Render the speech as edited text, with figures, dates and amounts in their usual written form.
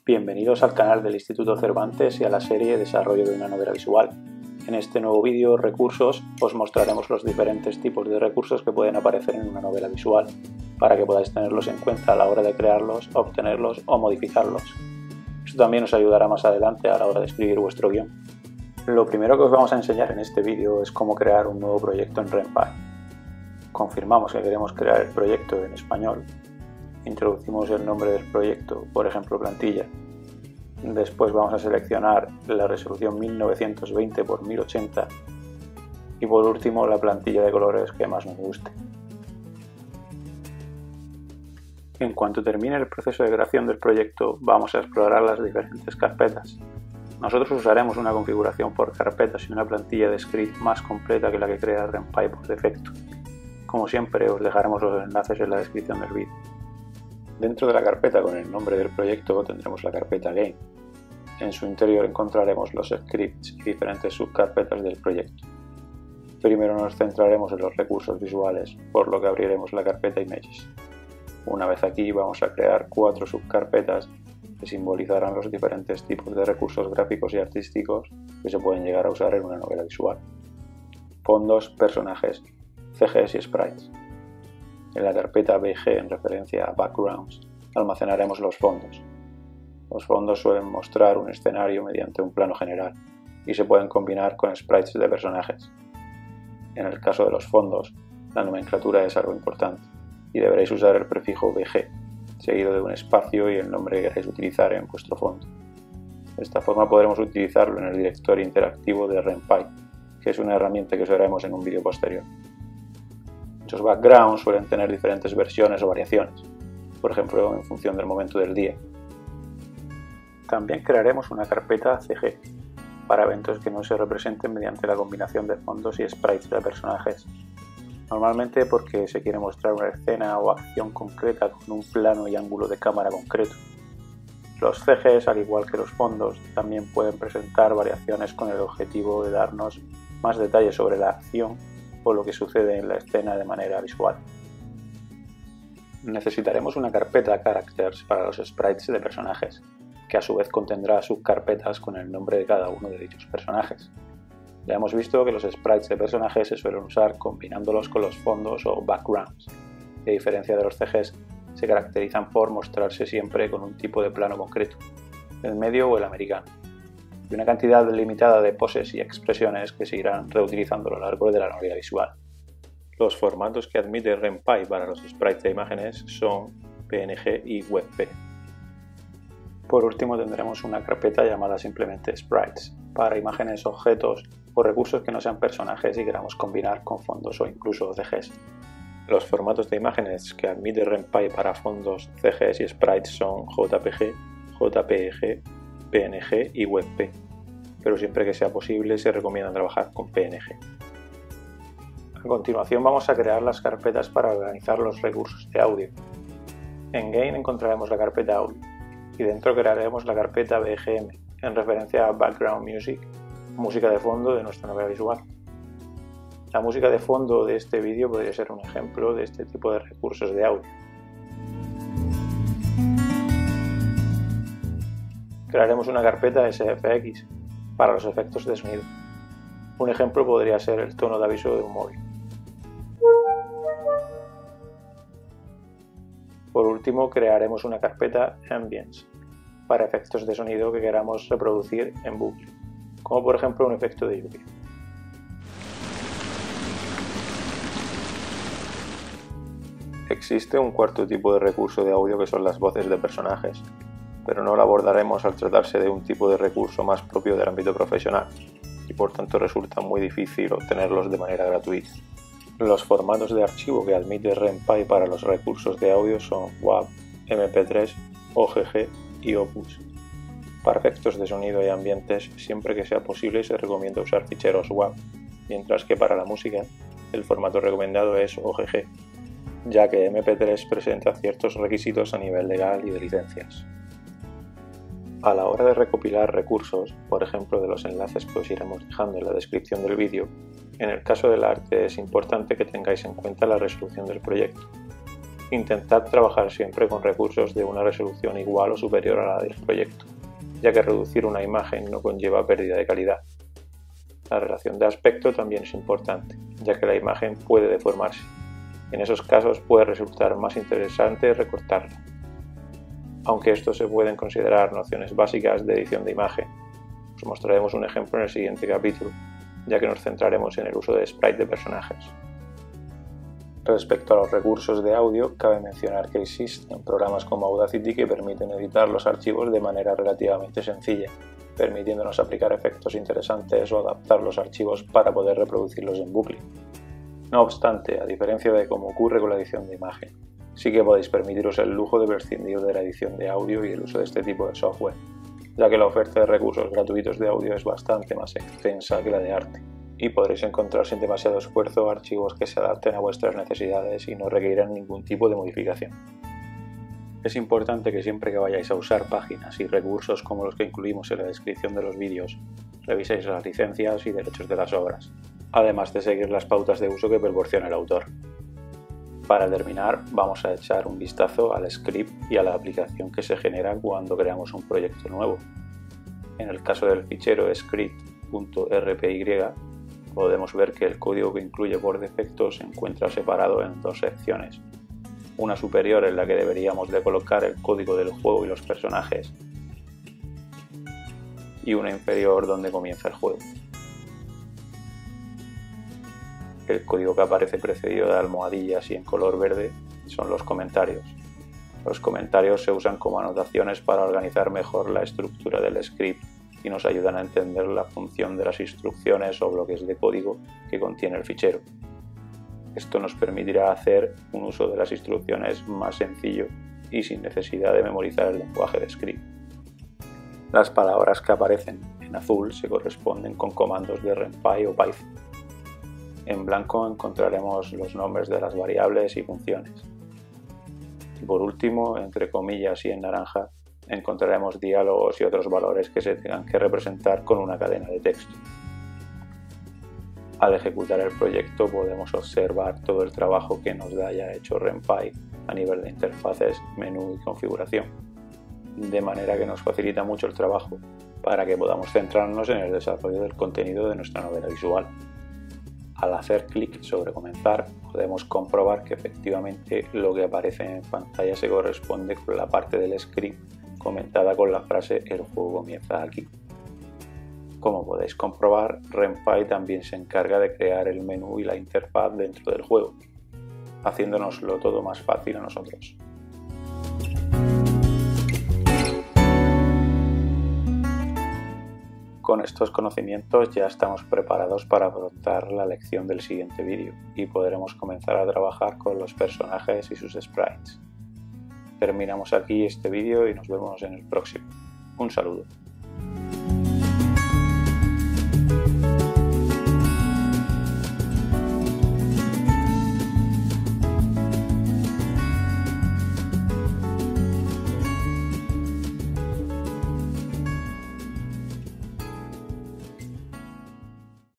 Bienvenidos al canal del Instituto Cervantes y a la serie Desarrollo de una novela visual. En este nuevo vídeo Recursos os mostraremos los diferentes tipos de recursos que pueden aparecer en una novela visual, para que podáis tenerlos en cuenta a la hora de crearlos, obtenerlos o modificarlos. Esto también os ayudará más adelante a la hora de escribir vuestro guión. Lo primero que os vamos a enseñar en este vídeo es cómo crear un nuevo proyecto en RenPy. Confirmamos que queremos crear el proyecto en español. Introducimos el nombre del proyecto, por ejemplo plantilla. Después vamos a seleccionar la resolución 1920 x 1080 y por último la plantilla de colores que más nos guste. En cuanto termine el proceso de creación del proyecto, vamos a explorar las diferentes carpetas. Nosotros usaremos una configuración por carpetas y una plantilla de script más completa que la que crea RenPy por defecto. Como siempre, os dejaremos los enlaces en la descripción del vídeo. Dentro de la carpeta con el nombre del proyecto tendremos la carpeta Game. En su interior encontraremos los scripts y diferentes subcarpetas del proyecto. Primero nos centraremos en los recursos visuales, por lo que abriremos la carpeta Images. Una vez aquí vamos a crear 4 subcarpetas que simbolizarán los diferentes tipos de recursos gráficos y artísticos que se pueden llegar a usar en una novela visual. Fondos, personajes, CGs y sprites. En la carpeta BG, en referencia a Backgrounds, almacenaremos los fondos. Los fondos suelen mostrar un escenario mediante un plano general y se pueden combinar con sprites de personajes. En el caso de los fondos, la nomenclatura es algo importante y deberéis usar el prefijo BG, seguido de un espacio y el nombre que queréis utilizar en vuestro fondo. De esta forma podremos utilizarlo en el directorio interactivo de RenPy, que es una herramienta que usaremos en un vídeo posterior. Muchos backgrounds suelen tener diferentes versiones o variaciones, por ejemplo en función del momento del día. También crearemos una carpeta CG para eventos que no se representen mediante la combinación de fondos y sprites de personajes. Normalmente porque se quiere mostrar una escena o acción concreta con un plano y ángulo de cámara concreto. Los CGs, al igual que los fondos, también pueden presentar variaciones con el objetivo de darnos más detalles sobre la acción o lo que sucede en la escena de manera visual. Necesitaremos una carpeta Characters para los sprites de personajes, que a su vez contendrá subcarpetas con el nombre de cada uno de dichos personajes. Ya hemos visto que los sprites de personajes se suelen usar combinándolos con los fondos o backgrounds, y a diferencia de los CGs, se caracterizan por mostrarse siempre con un tipo de plano concreto, el medio o el americano, y una cantidad limitada de poses y expresiones que se irán reutilizando a lo largo de la novela visual. Los formatos que admite RenPy para los sprites de imágenes son PNG y WebP. Por último tendremos una carpeta llamada simplemente Sprites, para imágenes, objetos o recursos que no sean personajes y queramos combinar con fondos o incluso CGs. Los formatos de imágenes que admite RenPy para fondos, CGs y sprites son JPG, JPEG, PNG y WebP, pero siempre que sea posible se recomienda trabajar con PNG. A continuación vamos a crear las carpetas para organizar los recursos de audio. En Game encontraremos la carpeta Audio y dentro crearemos la carpeta BGM en referencia a Background Music, música de fondo de nuestra novela visual. La música de fondo de este vídeo podría ser un ejemplo de este tipo de recursos de audio. Crearemos una carpeta SFX para los efectos de sonido. Un ejemplo podría ser el tono de aviso de un móvil. Por último, crearemos una carpeta Ambience para efectos de sonido que queramos reproducir en bucle, como por ejemplo un efecto de lluvia. Existe un cuarto tipo de recurso de audio que son las voces de personajes, pero no lo abordaremos al tratarse de un tipo de recurso más propio del ámbito profesional y por tanto resulta muy difícil obtenerlos de manera gratuita. Los formatos de archivo que admite RenPy para los recursos de audio son WAV, MP3, OGG y Opus. Para efectos de sonido y ambientes, siempre que sea posible se recomienda usar ficheros WAV, mientras que para la música el formato recomendado es OGG, ya que MP3 presenta ciertos requisitos a nivel legal y de licencias. A la hora de recopilar recursos, por ejemplo de los enlaces que os iremos dejando en la descripción del vídeo, en el caso del arte es importante que tengáis en cuenta la resolución del proyecto. Intentad trabajar siempre con recursos de una resolución igual o superior a la del proyecto, ya que reducir una imagen no conlleva pérdida de calidad. La relación de aspecto también es importante, ya que la imagen puede deformarse. En esos casos puede resultar más interesante recortarla. Aunque estos se pueden considerar nociones básicas de edición de imagen, os mostraremos un ejemplo en el siguiente capítulo, ya que nos centraremos en el uso de sprites de personajes. Respecto a los recursos de audio, cabe mencionar que existen programas como Audacity que permiten editar los archivos de manera relativamente sencilla, permitiéndonos aplicar efectos interesantes o adaptar los archivos para poder reproducirlos en bucle. No obstante, a diferencia de como ocurre con la edición de imagen, sí que podéis permitiros el lujo de prescindir de la edición de audio y el uso de este tipo de software, ya que la oferta de recursos gratuitos de audio es bastante más extensa que la de arte, y podréis encontrar sin demasiado esfuerzo archivos que se adapten a vuestras necesidades y no requieran ningún tipo de modificación. Es importante que siempre que vayáis a usar páginas y recursos como los que incluimos en la descripción de los vídeos, reviséis las licencias y derechos de las obras, además de seguir las pautas de uso que proporciona el autor. Para terminar, vamos a echar un vistazo al script y a la aplicación que se genera cuando creamos un proyecto nuevo. En el caso del fichero script.rpy, podemos ver que el código que incluye por defecto se encuentra separado en dos secciones. Una superior en la que deberíamos de colocar el código del juego y los personajes, y una inferior donde comienza el juego. El código que aparece precedido de almohadillas y en color verde son los comentarios. Los comentarios se usan como anotaciones para organizar mejor la estructura del script y nos ayudan a entender la función de las instrucciones o bloques de código que contiene el fichero. Esto nos permitirá hacer un uso de las instrucciones más sencillo y sin necesidad de memorizar el lenguaje de script. Las palabras que aparecen en azul se corresponden con comandos de RenPy o Python. En blanco encontraremos los nombres de las variables y funciones. Y por último, entre comillas y en naranja, encontraremos diálogos y otros valores que se tengan que representar con una cadena de texto. Al ejecutar el proyecto podemos observar todo el trabajo que nos haya hecho RenPy a nivel de interfaces, menú y configuración, de manera que nos facilita mucho el trabajo para que podamos centrarnos en el desarrollo del contenido de nuestra novela visual. Al hacer clic sobre comenzar, podemos comprobar que efectivamente lo que aparece en pantalla se corresponde con la parte del script comentada con la frase "el juego comienza aquí". Como podéis comprobar, RenPy también se encarga de crear el menú y la interfaz dentro del juego, haciéndonoslo todo más fácil a nosotros. Con estos conocimientos ya estamos preparados para afrontar la lección del siguiente vídeo y podremos comenzar a trabajar con los personajes y sus sprites. Terminamos aquí este vídeo y nos vemos en el próximo. Un saludo.